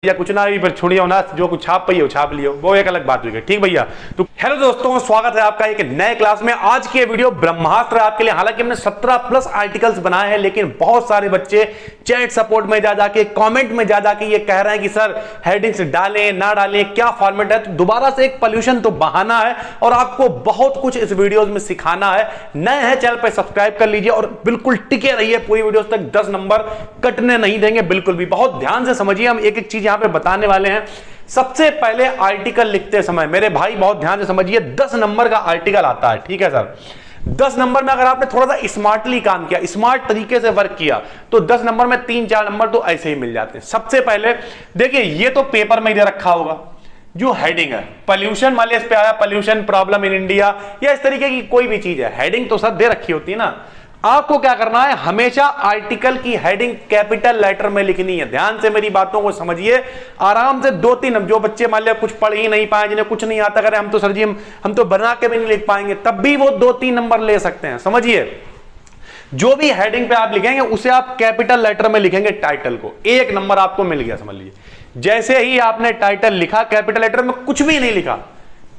या कुछ ना भी, फिर छोड़ियो ना, जो कुछ छाप पाइयो छाप लियो, वो एक अलग बात हुई है। ठीक भैया। तो हेलो दोस्तों, स्वागत है आपका एक नए क्लास में। आज की वीडियो ब्रह्मास्त्र आपके लिए। हालांकि हमने 17 प्लस आर्टिकल्स बनाए हैं, लेकिन बहुत सारे बच्चे चैट सपोर्ट में जा जाके, कमेंट में जा जाके ये कह रहे हैं कि सर हेडिंग्स डालें ना डालें, क्या फॉर्मेट है। तो दोबारा से एक पॉल्यूशन तो बहाना है और आपको बहुत कुछ इस वीडियो में सिखाना है। नए हैं चैनल पर सब्सक्राइब कर लीजिए और बिल्कुल टिके रहिए पूरी वीडियो तक। 10 नंबर कटने नहीं देंगे बिल्कुल भी। बहुत ध्यान से समझिए, हम एक एक चीज यहां पे बताने वाले हैं। सबसे पहले आर्टिकल लिखते समय मेरे भाई बहुत ध्यान से समझिए, 10 नंबर का आर्टिकल आता है। ठीक है सर, 10 नंबर में अगर आपने थोड़ा सा स्मार्टली काम किया, स्मार्ट तरीके से वर्क किया, तो 10 नंबर में 3-4 नंबर तो ऐसे ही मिल जाते हैं। सबसे पहले देखिए, ये तो पेपर में दे रखा होगा जो हेडिंग है, पॉल्यूशन मान लिया, इस पे आया पॉल्यूशन प्रॉब्लम इन इंडिया, या इस तरीके की कोई भी चीज है, हेडिंग तो सर दे रखी होती है ना। आपको क्या करना है, हमेशा आर्टिकल की हेडिंग कैपिटल लेटर में लिखनी है। ध्यान से मेरी बातों को समझिए, आराम से 2-3, जो बच्चे मान लिया कुछ पढ़ ही नहीं पाए, जिन्हें कुछ नहीं आता, करें हम तो सर जी हम तो बना के भी नहीं लिख पाएंगे, तब भी वो 2-3 नंबर ले सकते हैं। समझिए, जो भी हेडिंग पे आप लिखेंगे उसे आप कैपिटल लेटर में लिखेंगे, टाइटल को 1 नंबर आपको मिल गया। समझ लीजिए, जैसे ही आपने टाइटल लिखा, कैपिटल लेटर में कुछ भी नहीं लिखा,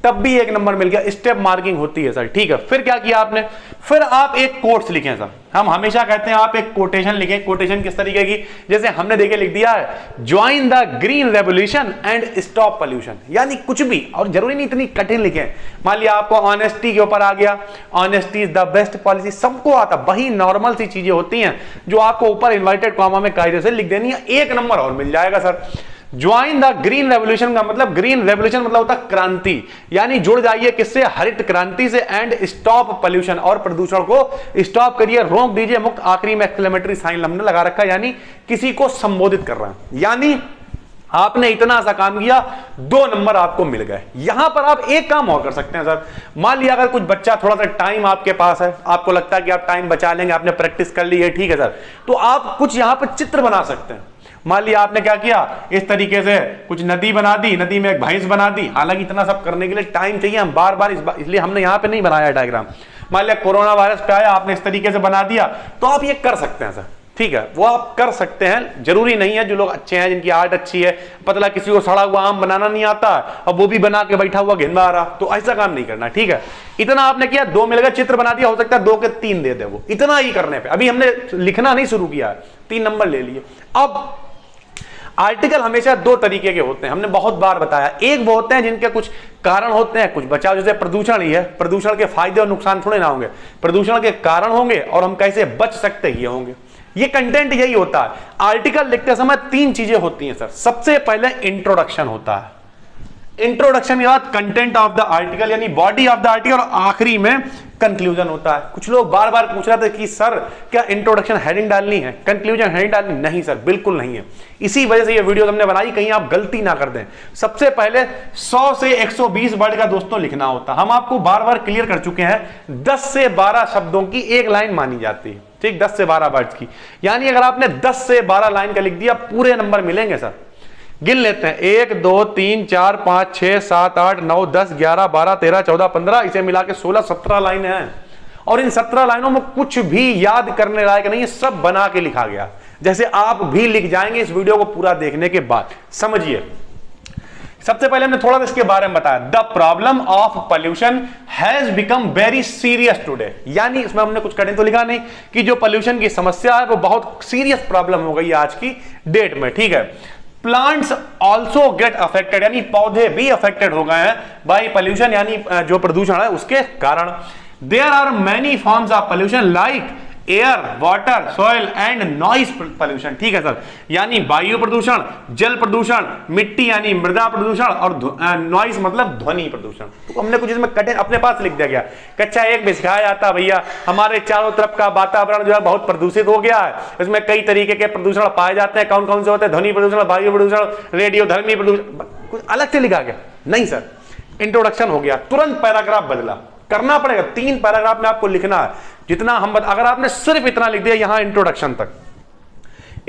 तब भी 1 नंबर मिल गया। स्टेप मार्किंग होती है सर। ठीक है, फिर क्या किया आपने, फिर आप एक कोट्स लिखें सर। हम हमेशा कहते हैं आप एक कोटेशन लिखें। कोटेशन किस तरीके की, जैसे हमने देखे लिख दिया है, join the green revolution and stop pollution, यानी कुछ भी, और जरूरी नहीं इतनी कठिन लिखें। मान लिया आपको ऑनेस्टी के ऊपर आ गया, honesty is the best policy, सबको आता, वही नॉर्मल सी चीजें होती हैं जो आपको ऊपर इन्वर्टेड कॉमा में कायदे से लिख देनी है, 1 नंबर और मिल जाएगा sir. Join the green revolution का मतलब, ग्रीन रेवोल्यूशन मतलब होता है क्रांति, यानी जुड़ जाइए किससे, हरित क्रांति से। एंड स्टॉप पॉल्यूशन, और प्रदूषण को स्टॉप करिए, रोक दीजिए। मुक्त आखिरी में एक्सक्लेमेटरी साइन हमने लगा रखा है, यानी किसी को संबोधित कर रहे हैं। यानी आपने इतना सा काम किया, 2 नंबर आपको मिल गए। यहां पर आप एक काम और कर सकते हैं सर। मान लिया अगर कुछ बच्चा, थोड़ा सा टाइम आपके पास है, आपको लगता है कि आप टाइम बचा लेंगे, आपने प्रैक्टिस कर ली है, ठीक है सर, तो आप कुछ यहां पर चित्र बना सकते हैं। मान लिया आपने क्या किया, इस तरीके से कुछ नदी बना दी, नदी में एक भैंस बना दी। हालांकि इतना सब करने के लिए टाइम चाहिए, हम बार बार इसलिए हमने यहां पे नहीं बनाया डायग्राम। मान लिया कोरोना वायरस पे आया, आपने इस तरीके से बना दिया, तो आप ये कर सकते हैं सर। ठीक है, वो आप कर सकते हैं। जरूरी नहीं है, जो लोग अच्छे हैं, जिनकी आर्ट अच्छी है, पतला, किसी को सड़ा हुआ आम बनाना नहीं आता और वो भी बना के बैठा हुआ घिनवा रहा, तो ऐसा काम नहीं करना। ठीक है, इतना आपने किया, 2 मिल गए, चित्र बना दिया, हो सकता है 2 के 3 दे दे वो, इतना ही करने पे। अभी हमने लिखना नहीं शुरू किया, 3 नंबर ले लिए। अब आर्टिकल हमेशा 2 तरीके के होते हैं, हमने बहुत बार बताया। एक वो होते हैं जिनके कुछ कारण होते हैं, कुछ बचाव, जैसे प्रदूषण ही है, प्रदूषण के फायदे और नुकसान थोड़े ना होंगे, प्रदूषण के कारण होंगे और हम कैसे बच सकते ये होंगे। ये कंटेंट यही होता है। आर्टिकल लिखते समय 3 चीजें होती हैं सर। सबसे पहले इंट्रोडक्शन होता है, इंट्रोडक्शन के बाद कंटेंट ऑफ द आर्टिकल यानी बॉडी ऑफ द आर्टिकल, और आखिरी में कंक्लूजन होता है। कुछ लोग बार बार पूछ रहे थे कि सर क्या इंट्रोडक्शन हेडिंग डालनी है, कंक्लूजन हेडिंग डालनी? नहीं सर, बिल्कुल नहीं है। इसी वजह से ये वीडियो हमने बनाई, कहीं आप गलती ना कर दें। सबसे पहले 100 से 120 वर्ड का दोस्तों लिखना होता है। हम आपको बार बार क्लियर कर चुके हैं, 10 से 12 शब्दों की एक लाइन मानी जाती है। ठीक, 10 से 12 वर्ड्स की, यानी अगर आपने 10 से 12 लाइन का लिख दिया, पूरे नंबर मिलेंगे सर। गिन लेते हैं, 1 2 3 4 5 6 7 8 9 10 11 12 13 14 15, इसे मिला के 16 17 लाइन है। और इन 17 लाइनों में कुछ भी याद करने लायक नहीं है, सब बना के लिखा गया, जैसे आप भी लिख जाएंगे इस वीडियो को पूरा देखने के बाद। समझिए, सबसे पहले हमने थोड़ा सा इसके बारे में बताया, the problem of pollution has become very serious today, यानी इसमें हमने कुछ कठिन तो लिखा नहीं कि जो पॉल्यूशन की समस्या है वो बहुत सीरियस प्रॉब्लम हो गई है आज की डेट में। ठीक है, प्लांट्स ऑल्सो गेट अफेक्टेड, यानी पौधे भी अफेक्टेड हो गए हैं बाई पॉल्यूशन, यानी जो प्रदूषण है उसके कारण। There are many forms of pollution like air, water, soil and noise pollution. ठीक है सर, यानी वायु प्रदूषण, जल प्रदूषण, मिट्टी यानी मृदा प्रदूषण, और नॉइज मतलब ध्वनि प्रदूषण। तो हमने कुछ इसमें कठिन अपने पास लिख दिया गया। कक्षा 1 में सिखाया जाता भैया हमारे चारों तरफ का वातावरण जो है बहुत प्रदूषित हो गया है, इसमें कई तरीके के प्रदूषण पाए जाते हैं। कौन कौन से होते हैं? ध्वनि प्रदूषण, वायु प्रदूषण, रेडियोधर्मी प्रदूषण। कुछ अलग से लिखा गया? नहीं सर, इंट्रोडक्शन हो गया, तुरंत पैराग्राफ बदला। करना पड़ेगा, 3 पैराग्राफ में आपको लिखना है, जितना हम अगर आपने सिर्फ इतना लिख दिया यहां इंट्रोडक्शन तक,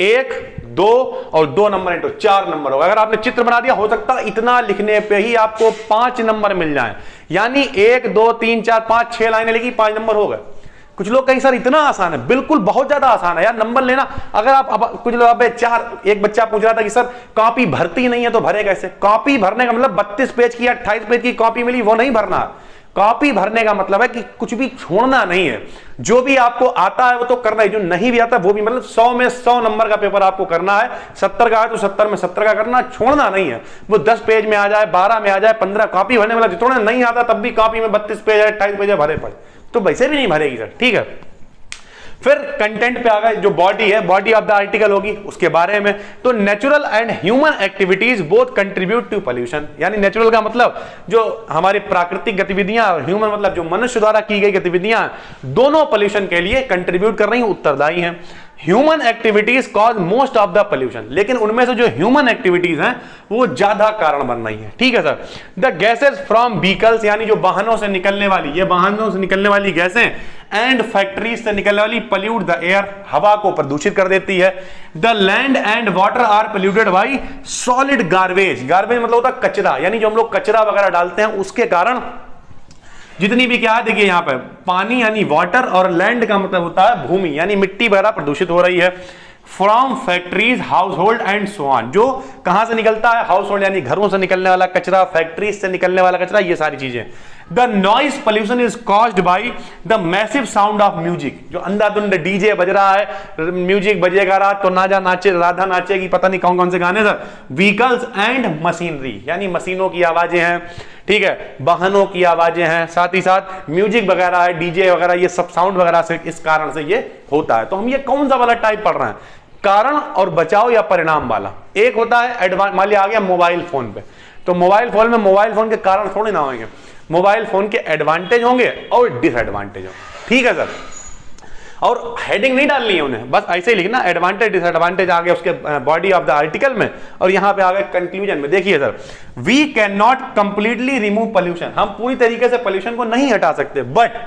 1 2 और 2 नंबर इंटू 4 नंबर होगा। अगर आपने चित्र बना दिया, हो सकता है इतना लिखने पे ही आपको 5 नंबर मिल जाए, यानी 1 2 3 4 5 6 लाइनें लिखी, 5 नंबर हो गए। कुछ लोग कहीं सर इतना आसान है, बिल्कुल बहुत ज्यादा आसान है यार नंबर लेना। अगर आप कुछ लोग एक बच्चा पूछ रहा था कि सर कॉपी भरती नहीं है तो भरे कैसे? कॉपी भरने का मतलब 32 पेज की या 28 पेज की कॉपी मिली वो नहीं भरना। कॉपी भरने का मतलब है कि कुछ भी छोड़ना नहीं है, जो भी आपको आता है वो तो करना है, जो नहीं भी आता वो भी, मतलब 100 में 100 नंबर का पेपर आपको करना है। 70 का है तो 70 में 70 का करना, छोड़ना नहीं है। वो 10 पेज में आ जाए, 12 में आ जाए, 15 कॉपी भरने वाला जितना नहीं आता तब भी कॉपी में 32 पेज है, 28 पेज भरे पड़े तो वैसे भी नहीं भरेगी सर, ठीक है। फिर कंटेंट पे आ गए, जो बॉडी है, बॉडी ऑफ द आर्टिकल होगी उसके बारे में। तो natural and human activities both contribute to pollution, यानी नेचुरल का मतलब जो हमारी प्राकृतिक गतिविधियां और ह्यूमन मतलब जो मनुष्य द्वारा की गई गतिविधियां, दोनों पोल्यूशन के लिए कंट्रीब्यूट कर रही हैं, उत्तरदायी हैं। Human activities cause most of the pollution, लेकिन उनमें से जो ह्यूमन एक्टिविटीज हैं वो ज्यादा कारण बन रही हैं, ठीक है sir. The gases from vehicles, यानी जो वाहनों से निकलने वाली, ये वाहनों से निकलने वाली गैसें एंड फैक्ट्रीज से निकलने वाली पॉल्यूट द एयर, हवा को प्रदूषित कर देती है। The land and water are polluted by solid garbage, garbage मतलब होता है कचरा, यानी जो हम लोग कचरा वगैरह डालते हैं उसके कारण जितनी भी क्या है, देखिए यहाँ पे पानी यानी वाटर, और लैंड का मतलब होता है भूमि यानी मिट्टी वगैरह प्रदूषित हो रही है। From factories, house hold and so on, जो कहां से निकलता है, हाउस होल्ड यानी घरों से निकलने वाला कचरा, फैक्ट्रीज से निकलने वाला कचरा, ये सारी चीजें। The noise pollution is caused by the massive sound of music, जो अंधाधुंध डीजे बज रहा है, म्यूजिक बजेगा रात तो राधा नाचेगी, पता नहीं कौन कौन से गाने सर। व्हीकल्स एंड मशीनरी, यानी मशीनों की आवाजें हैं, ठीक है, वाहनों की आवाजें हैं, साथ ही साथ म्यूजिक वगैरह है, डीजे वगैरह, ये सब साउंड वगैरह से इस कारण से ये होता है। तो हम ये कौन सा वाला टाइप पढ़ रहे हैं, कारण और बचाव या परिणाम वाला? एक होता है एडवांस, मान लिया आ गया मोबाइल फोन पे, तो मोबाइल फोन में मोबाइल फोन के कारण थोड़े ना होंगे, मोबाइल फोन के एडवांटेज होंगे और डिसएडवांटेज होंगे, ठीक है सर। और हेडिंग नहीं डालनी है उन्हें, बस ऐसे ही लिखना, एडवांटेज डिसएडवांटेज आ गया उसके बॉडी ऑफ द आर्टिकल में, और यहां पे आ गए कंक्लूजन में। देखिए sir, we can not completely remove pollution, हम पूरी तरीके से पोल्यूशन को नहीं हटा सकते, but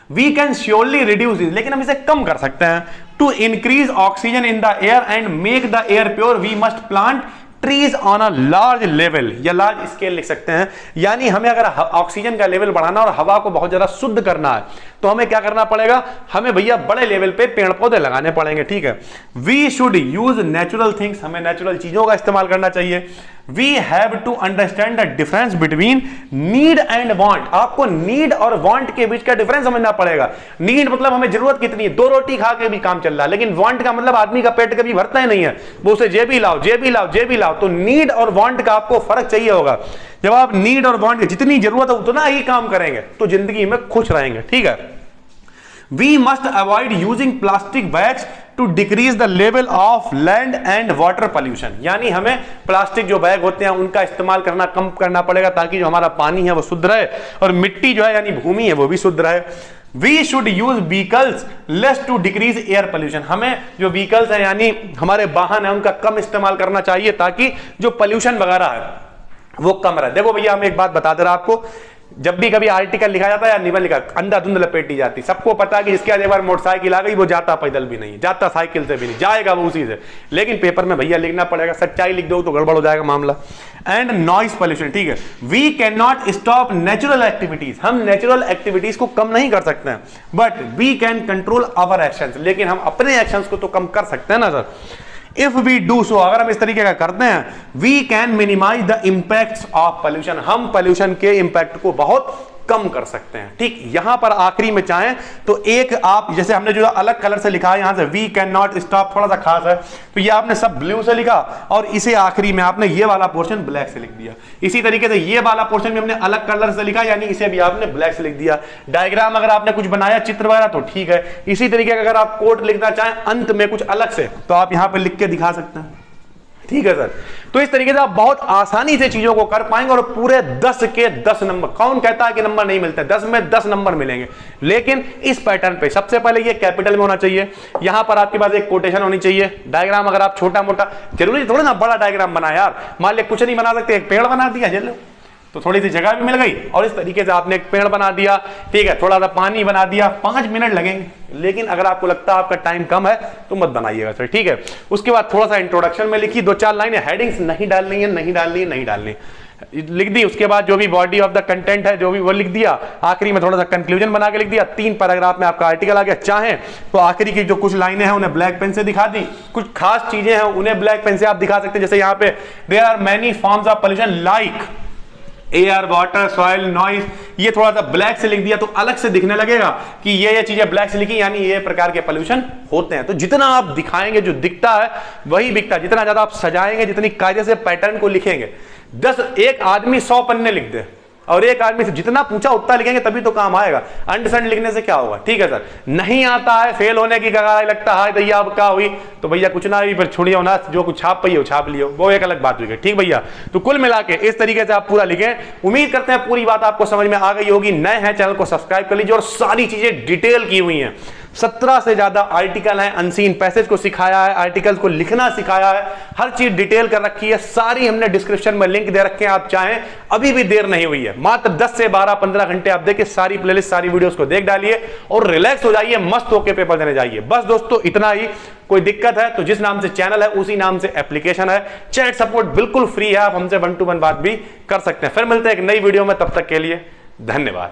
we can surely reduce it, लेकिन हम इसे कम कर सकते हैं। To increase oxygen in the air and make the air pure we must plant trees on a large level, या लार्ज स्केल लिख सकते हैं, यानी हमें अगर ऑक्सीजन का लेवल बढ़ाना और हवा को बहुत ज्यादा शुद्ध करना है तो हमें क्या करना पड़ेगा, हमें भैया बड़े लेवल पे पेड़ पौधे लगाने पड़ेंगे, ठीक है। We should use natural things, हमें नेचुरल चीजों का इस्तेमाल करना चाहिए। We have to understand the difference between need and want, आपको नीड और वांट के बीच का डिफरेंस समझना पड़ेगा। नीड मतलब हमें जरूरत कितनी है, 2 रोटी खा के भी काम चल रहा है, लेकिन वांट का मतलब आदमी का पेट कभी भरता ही नहीं है, वो उसे जे भी लाओ जे भी लाओ जे भी लाओ। तो नीड और वांट का आपको फर्क चाहिए होगा। जब आप नीड और वांट की जितनी जरूरत है उतना ही काम करेंगे तो जिंदगी में खुश रहेंगे, ठीक है। We must avoid using plastic bags to decrease the level of land and water pollution, यानी हमें प्लास्टिक जो बैग होते हैं उनका इस्तेमाल करना कम करना पड़ेगा, ताकि जो हमारा पानी है वो शुद्ध रहे और मिट्टी जो है यानी भूमि है वो भी शुद्ध रहे। We should use vehicles less to decrease air pollution, हमें जो व्हीकल्स है यानी हमारे वाहन है उनका कम इस्तेमाल करना चाहिए, ताकि जो पोल्यूशन वगैरह है वो कम रहे। देखो भैया, हम एक बात बता दे रहा आपको, जब भी कभी आर्टिकल लिखा जाता है या निबंध लिखा, अंधाधुंध लपेटी जाती, सबको पता है कि जिसके एक बार मोटरसाइकिल आ गई वो जाता पैदल भी नहीं, जाता साइकिल से भी नहीं, जाएगा वो उसी से, लेकिन पेपर में भैया लिखना पड़ेगा, सच्चाई लिख दो तो गड़बड़ हो जाएगा मामला। एंड नॉइज पोल्यूशन, ठीक है, we can not stop natural activities, हम नेचुरल एक्टिविटीज को कम नहीं कर सकते हैं, but we can control our actions, लेकिन हम अपने एक्शंस को तो कम कर सकते हैं ना sir. If we do so, अगर हम इस तरीके का करते हैं, we can minimise the impacts of pollution, हम पोल्यूशन के इंपैक्ट को बहुत कम कर सकते हैं, ठीक। यहां पर आखिरी में चाहें तो एक आप, जैसे हमने जो अलग कलर से लिखा है यहां से, वी कैन नॉट स्टॉप थोड़ा सा खास है, तो ये आपने सब ब्लू से लिखा और इसे आखिरी में आपने ये वाला पोर्शन ब्लैक से लिख दिया। इसी तरीके से ये वाला पोर्शन भी हमने अलग कलर से लिखा, यानी इसे भी आपने ब्लैक से लिख दिया। डायग्राम अगर आपने कुछ बनाया चित्र वगैरह तो ठीक है। इसी तरीके का अगर आप कोट लिखना चाहें अंत में कुछ अलग से, तो आप यहां पर लिख के दिखा सकते हैं, ठीक है सर। तो इस तरीके से आप बहुत आसानी से चीजों को कर पाएंगे और पूरे 10 के 10 नंबर, कौन कहता है कि नंबर नहीं मिलते, 10 में 10 नंबर मिलेंगे, लेकिन इस पैटर्न पे। सबसे पहले ये कैपिटल में होना चाहिए, यहां पर आपके पास एक कोटेशन होनी चाहिए। डायग्राम अगर आप छोटा मोटा, जरूरी थोड़ा ना बड़ा डायग्राम बना यार, मान लिया कुछ नहीं बना सकते, एक पेड़ बना दिया चलो, तो थोड़ी सी जगह भी मिल गई और इस तरीके से आपने एक पेड़ बना दिया, ठीक है, थोड़ा सा पानी बना दिया, 5 मिनट लगेंगे। लेकिन अगर आपको लगता है आपका टाइम कम है तो मत बनाइएगा सर, ठीक है। उसके बाद थोड़ा सा इंट्रोडक्शन में लिखी 2-4 लाइनें, हेडिंग्स नहीं डालनी है, नहीं डालनी है, नहीं डालनी। लिख दी, उसके बाद जो भी बॉडी ऑफ द कंटेंट है जो भी वो लिख दिया, आखिरी में थोड़ा सा कंक्लूजन बना के लिख दिया, 3 पैराग्राफ में आपका आर्टिकल आ गया। चाहे तो आखिरी की जो कुछ लाइनें हैं उन्हें ब्लैक पेन से दिखा दी, कुछ खास चीजें हैं उन्हें ब्लैक पेन से आप दिखा सकते हैं। जैसे यहाँ पे there are many forms of pollution like air, water, soil, noise, ये थोड़ा सा ब्लैक से लिख दिया तो अलग से दिखने लगेगा कि ये चीजें ब्लैक से लिखी, यानी ये प्रकार के पोल्यूशन होते हैं। तो जितना आप दिखाएंगे जो दिखता है वही बिकता है, जितना ज्यादा आप सजाएंगे, जितनी कायदे से पैटर्न को लिखेंगे। 10 एक आदमी 100 पन्ने लिख दे और एक आदमी से जितना पूछा उतना लिखेंगे तभी तो काम आएगा। अंडरस्टैंड लिखने से क्या होगा? ठीक है सर, नहीं आता है, फेल होने की कगार लगता है भैया, अब क्या हुई तो भैया कुछ ना हुई, फिर छोड़िए ना, जो कुछ छाप पाइए छाप लियो, वो एक अलग बात हुई। ठीक भैया, तो कुल मिला के इस तरीके से आप पूरा लिखें। उम्मीद करते हैं पूरी बात आपको समझ में आ गई होगी। नए हैं चैनल को सब्सक्राइब कर लीजिए और सारी चीजें डिटेल की हुई हैं। 17 से ज्यादा आर्टिकल हैं, अनसीन पैसेज को सिखाया है, आर्टिकल्स को लिखना सिखाया है, हर चीज डिटेल कर रखी है, सारी हमने डिस्क्रिप्शन में लिंक दे रखे हैं। आप चाहें अभी भी देर नहीं हुई है, मात्र 10 से 12-15 घंटे आप देखिए, सारी प्लेलिस्ट सारी वीडियोस को देख डालिए और रिलैक्स हो जाइए, मस्त होकर पेपर देने जाइए। बस दोस्तों इतना ही। कोई दिक्कत है तो जिस नाम से चैनल है उसी नाम से एप्लीकेशन है, चैट सपोर्ट बिल्कुल फ्री है, आप हमसे 1-to-1 बात भी कर सकते हैं। फिर मिलते हैं एक नई वीडियो में, तब तक के लिए धन्यवाद।